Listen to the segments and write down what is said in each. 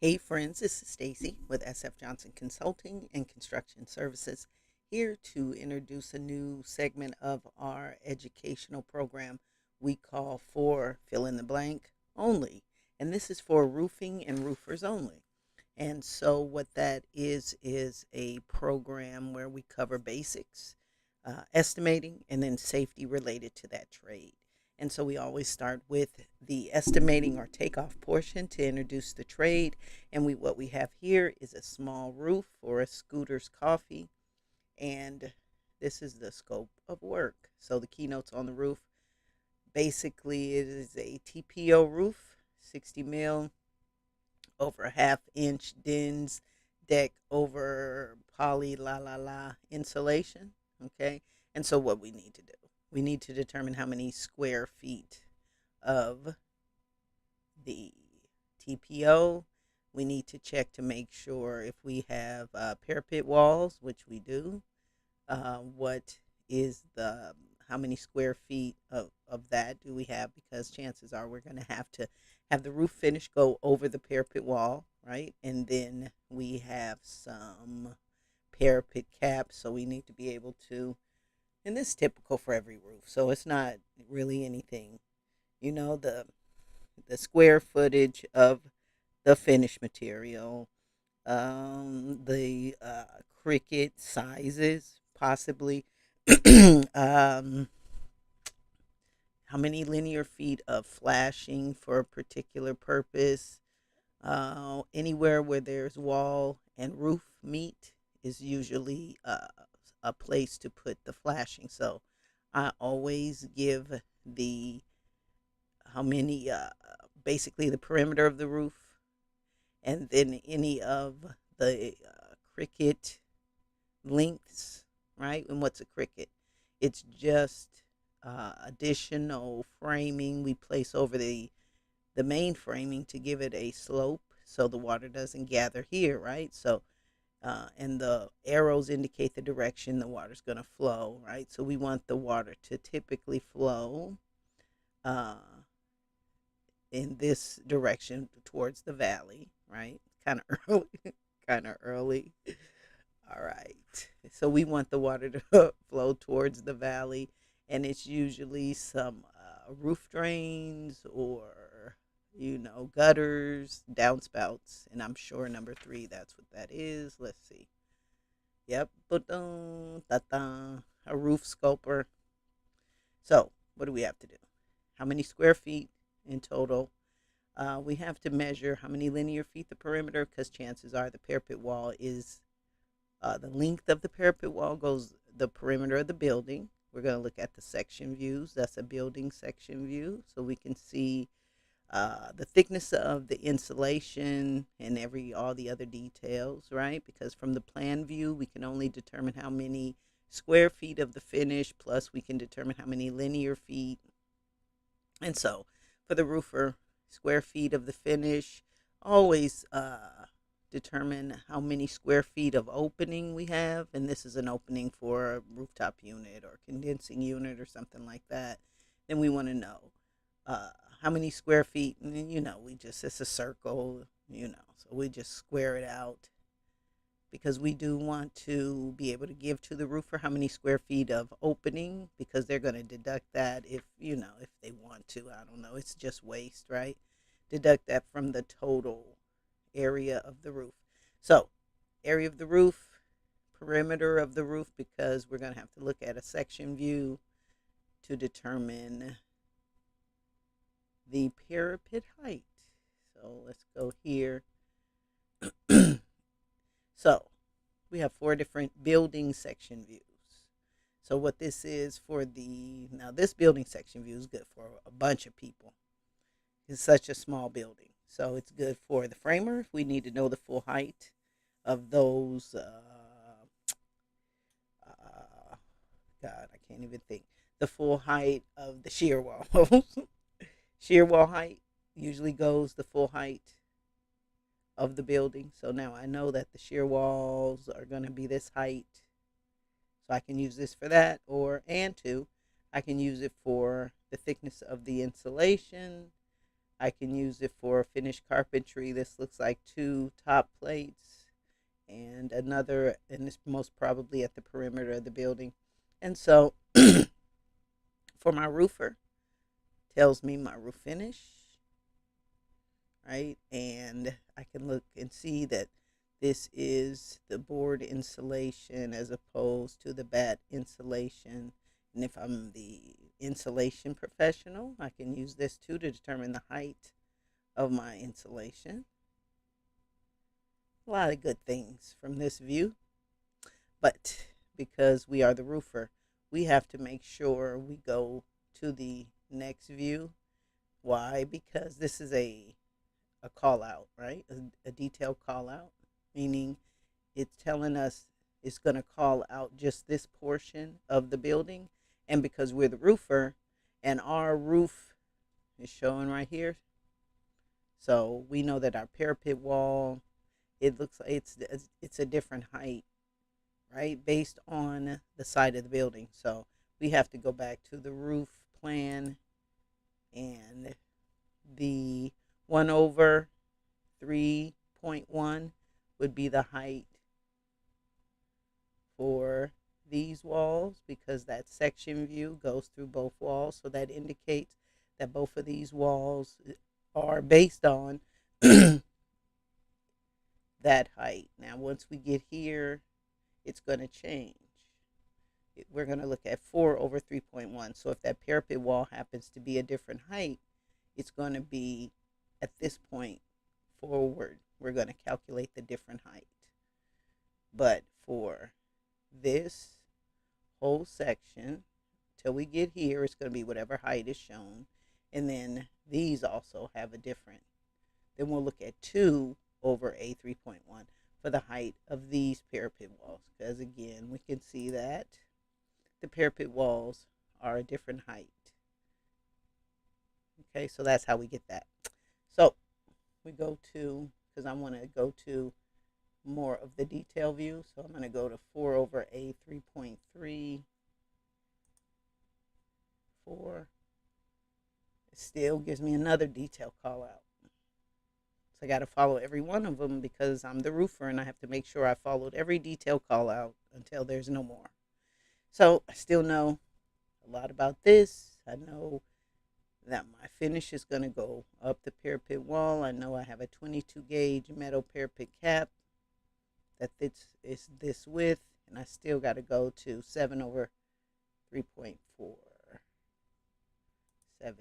Hey friends, this is Stacy with SF Johnson Consulting and Construction Services, here to introduce a new segment of our educational program we call for fill in the blank only. And this is for roofing and roofers only. And so what that is a program where we cover basics, estimating, and then safety related to that trade. And so we always start with the estimating or takeoff portion to introduce the trade. And what we have here is a small roof for a scooter's coffee. And this is the scope of work. So the keynotes on the roof, basically it is a TPO roof, 60 mil, over a half-inch DINS deck over poly insulation. Okay. And so what we need to do, we need to determine how many square feet of the TPO. We need to check to make sure if we have parapet walls, which we do. What is the how many square feet of that do we have? Because chances are we're going to have the roof finish go over the parapet wall, right? And then we have some parapet caps, so we need to be able to, and this is typical for every roof, so it's not really anything, the square footage of the finished material, the cricket sizes, possibly, um, how many linear feet of flashing for a particular purpose. Anywhere where there's wall and roof meet is usually a place to put the flashing. So I always give the how many, basically the perimeter of the roof, and then any of the cricket lengths, right? And what's a cricket? It's just additional framing we place over the main framing to give it a slope so the water doesn't gather here, right? So and the arrows indicate the direction the water's going to flow, right? So we want the water to typically flow uh, in this direction towards the valley, right? Kind of early, kind of early. All right. So we want the water to flow towards the valley, and it's usually some roof drains or, gutters, downspouts, and I'm sure number three, that's what that is. Let's see. Yep. A roof sculptor. So what do we have to do? How many square feet in total? We have to measure how many linear feet the perimeter, because chances are the parapet wall is the length of the parapet wall goes the perimeter of the building. We're going to look at the section views. That's a building section view, so we can see the thickness of the insulation and all the other details, right? Because from the plan view, we can only determine how many square feet of the finish, plus we can determine how many linear feet. And so for the roofer, square feet of the finish, always determine how many square feet of opening we have. And this is an opening for a rooftop unit or condensing unit or something like that. Then we want to know how many square feet, and it's a circle, so we just square it out, because we do want to be able to give to the roofer how many square feet of opening, because they're going to deduct that if they want to. I don't know. It's just waste, right? Deduct that from the total area of the roof. So, area of the roof, perimeter of the roof, because we're going to have to look at a section view to determine the parapet height. So, let's go here. So, we have 4 different building section views. So what this is now this building section view is good for a bunch of people. It's such a small building. So it's good for the framer if we need to know the full height of those, God, I can't even think. The full height of the shear walls. Shear wall height usually goes the full height of the building. So now I know that the shear walls are going to be this height. So I can use this for that, I can use it for the thickness of the insulation, I can use it for finished carpentry. This looks like 2 top plates and another, and it's most probably at the perimeter of the building. And so for my roofer, tells me my roof finish, right? And I can look and see that this is the board insulation as opposed to the bat insulation. And if I'm the insulation professional, I can use this too to determine the height of my insulation. A lot of good things from this view. But because we are the roofer, we have to make sure we go to the next view. Why? Because this is a call out, right? A detailed call out, meaning it's telling us it's going to call out just this portion of the building. And because we're the roofer and our roof is showing right here, so we know that our parapet wall, it looks like it's a different height, right, based on the side of the building. So we have to go back to the roof plan, and the 1 over 3.1 would be the height for these walls, because that section view goes through both walls. So that indicates that both of these walls are based on that height. Now, once we get here, it's going to change. We're going to look at 4 over 3.1. So if that parapet wall happens to be a different height, it's going to be at this point forward. We're going to calculate the different height. But for this whole section, till we get here, it's going to be whatever height is shown. And then these also have a different. Then we'll look at 2 over a 3.1 for the height of these parapet walls. Because again, we can see that the parapet walls are a different height. Okay, so that's how we get that. So we go to, because I want to go to more of the detail view, so I'm going to go to 4 over a 3.3. 4. It still gives me another detail call out. So I got to follow every one of them because I'm the roofer and I have to make sure I followed every detail call out until there's no more. So I still know a lot about this. I know that my finish is going to go up the parapet wall. I know I have a 22 gauge metal parapet cap that is this width, and I still got to go to 7 over 3.4. 7.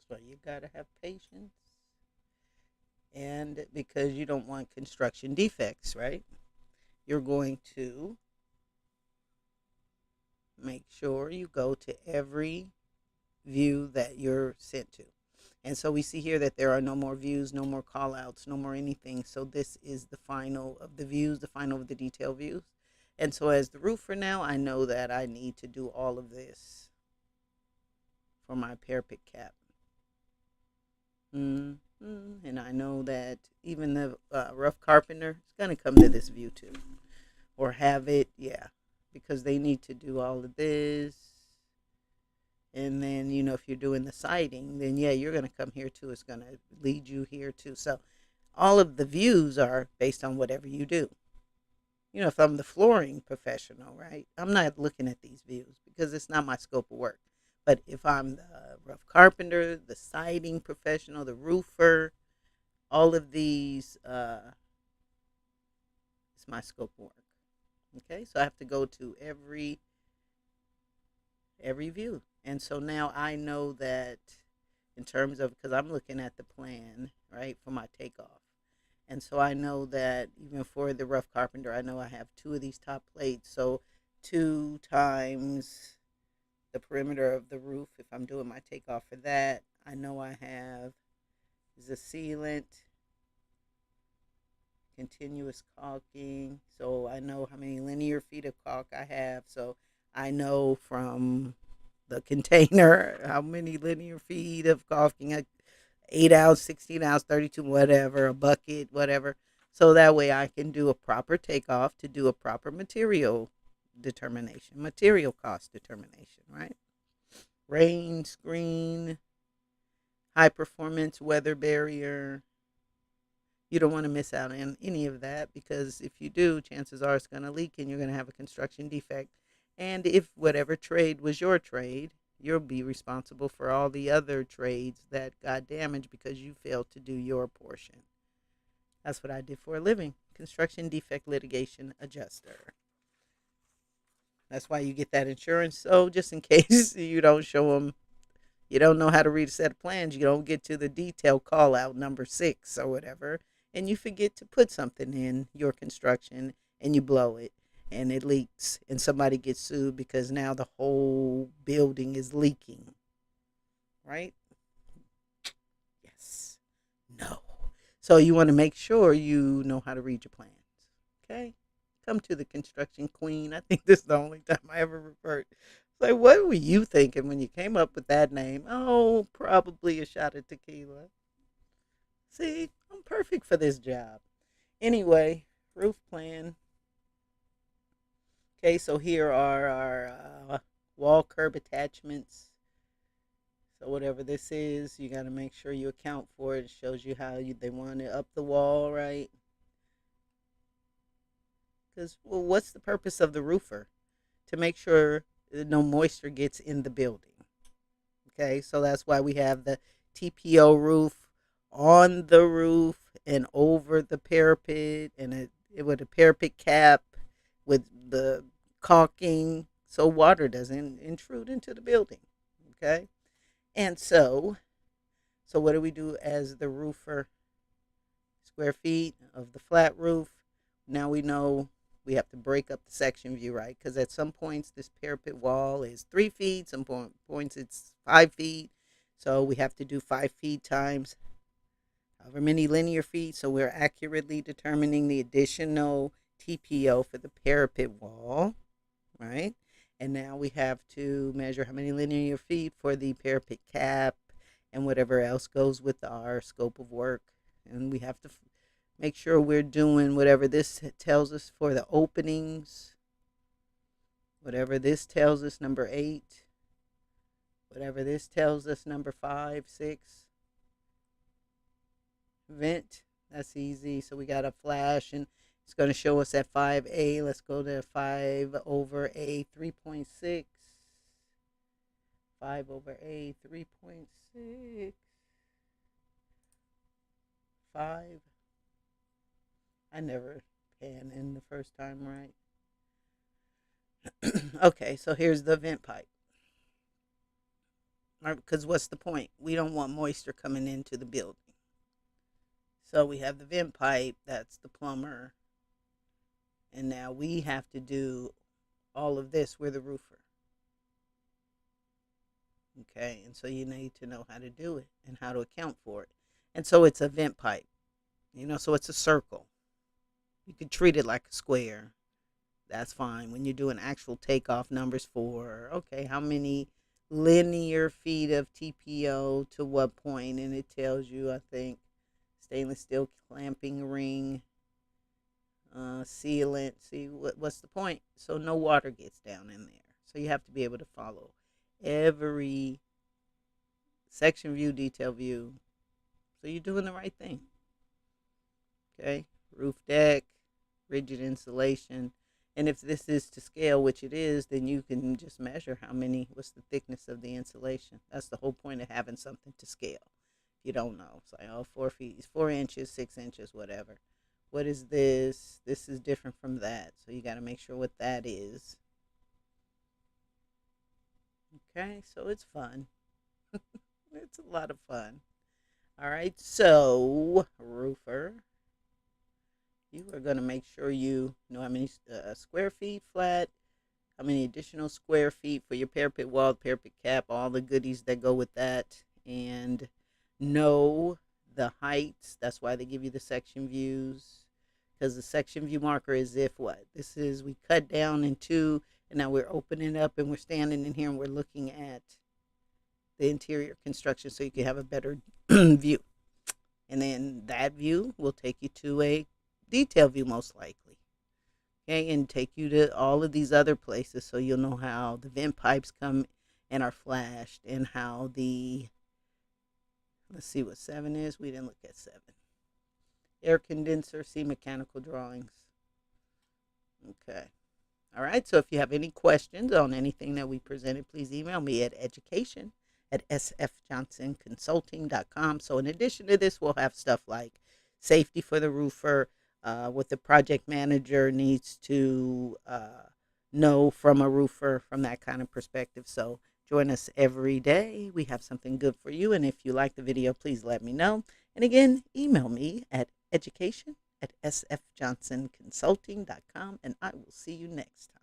So you got to have patience. And because you don't want construction defects, right? You're going to make sure you go to every view that you're sent to. And so we see here that there are no more views, no more call outs, no more anything. So this is the final of the views, the final of the detail views. And so as the roofer now, I know that I need to do all of this for my parapet cap. And I know that even the rough carpenter is going to come to this view too. Or have it, yeah. Because they need to do all of this. And then, you know, if you're doing the siding, then yeah, you're going to come here too. It's going to lead you here too. So all of the views are based on whatever you do. You know, if I'm the flooring professional, right, I'm not looking at these views because it's not my scope of work. But if I'm the rough carpenter, the siding professional, the roofer, all of these, it's my scope of work. Okay, so I have to go to every view. And so now I know that in terms of, because I'm looking at the plan, right, for my takeoff. And so I know that even for the rough carpenter, I know I have 2 of these top plates. So 2 times the perimeter of the roof, if I'm doing my takeoff for that, I know I have the sealant, continuous caulking. So I know how many linear feet of caulk I have. So I know from the container how many linear feet of caulking, 8 ounce, 16 ounce, 32, whatever, a bucket, whatever. So that way I can do a proper takeoff to do a proper material determination, material cost determination, right? rain screen, high performance weather barrier. You don't want to miss out on any of that, because if you do, chances are it's going to leak and you're going to have a construction defect. And if whatever trade was your trade, you'll be responsible for all the other trades that got damaged because you failed to do your portion. That's what I did for a living: construction defect litigation adjuster. That's why you get that insurance. So just in case you don't show them, you don't know how to read a set of plans, you don't get to the detail call out number 6 or whatever, and you forget to put something in your construction and you blow it and it leaks and somebody gets sued because now the whole building is leaking. Right? Yes. No. So you want to make sure you know how to read your plans. Okay? Come to the construction queen. I think this is the only time I ever referred. Like, what were you thinking when you came up with that name? Oh, probably a shot of tequila. See, I'm perfect for this job. Anyway, roof plan. Okay, so here are our wall curb attachments. So whatever this is, you got to make sure you account for it. It shows you how they want it up the wall, right? Because, well, what's the purpose of the roofer? To make sure no moisture gets in the building. Okay, so that's why we have the TPO roof on the roof and over the parapet, and it with a parapet cap with the caulking so water doesn't intrude into the building. Okay, and so what do we do as the roofer? Square feet of the flat roof. Now we know we have to break up the section view, right? Because at some points this parapet wall is 3 feet, some points it's 5 feet. So we have to do 5 feet times however many linear feet. So we're accurately determining the additional TPO for the parapet wall, right? And now we have to measure how many linear feet for the parapet cap and whatever else goes with our scope of work. And we have to make sure we're doing whatever this tells us for the openings, whatever this tells us, number 8, whatever this tells us, number 5, 6. Vent, that's easy. So we got a flash and it's going to show us at 5A. Let's go to 5 over A 3.6. 5 over A 3.6. 5. I never pan in the first time right. Okay, so here's the vent pipe. Because what's the point? We don't want moisture coming into the building. So we have the vent pipe, that's the plumber. And now we have to do all of this. We're the roofer. Okay, and so you need to know how to do it and how to account for it. And so it's a vent pipe, so it's a circle. You could treat it like a square. That's fine. When you're doing actual takeoff numbers for, okay, how many linear feet of TPO to what point, and it tells you, I think, stainless steel clamping ring, sealant. See, what's the point? So no water gets down in there. So you have to be able to follow every section view, detail view. So you're doing the right thing. Okay, roof deck, rigid insulation. And if this is to scale, which it is, then you can just measure what's the thickness of the insulation. That's the whole point of having something to scale. You don't know. It's like, 4 feet, 4 inches, 6 inches, whatever. What is this? This is different from that. So you got to make sure what that is. Okay, so it's fun. It's a lot of fun. All right, so roofer, you are going to make sure you know how many square feet flat, how many additional square feet for your parapet wall, parapet cap, all the goodies that go with that, and know the heights. That's why they give you the section views, because the section view marker is if what? This is, we cut down in 2, and now we're opening up and we're standing in here and we're looking at the interior construction so you can have a better view. And then that view will take you to a detail view most likely. Okay, and take you to all of these other places so you'll know how the vent pipes come and are flashed, and how the, let's see what 7 is. We didn't look at 7. Air condenser, see mechanical drawings. Okay. All right. So if you have any questions on anything that we presented, please email me at education@sfjohnsonconsulting.com. So in addition to this, we'll have stuff like safety for the roofer, what the project manager needs to know from a roofer, from that kind of perspective. So join us every day. We have something good for you. And if you like the video, please let me know. And again, email me at education@sfjohnsonconsulting.com, and I will see you next time.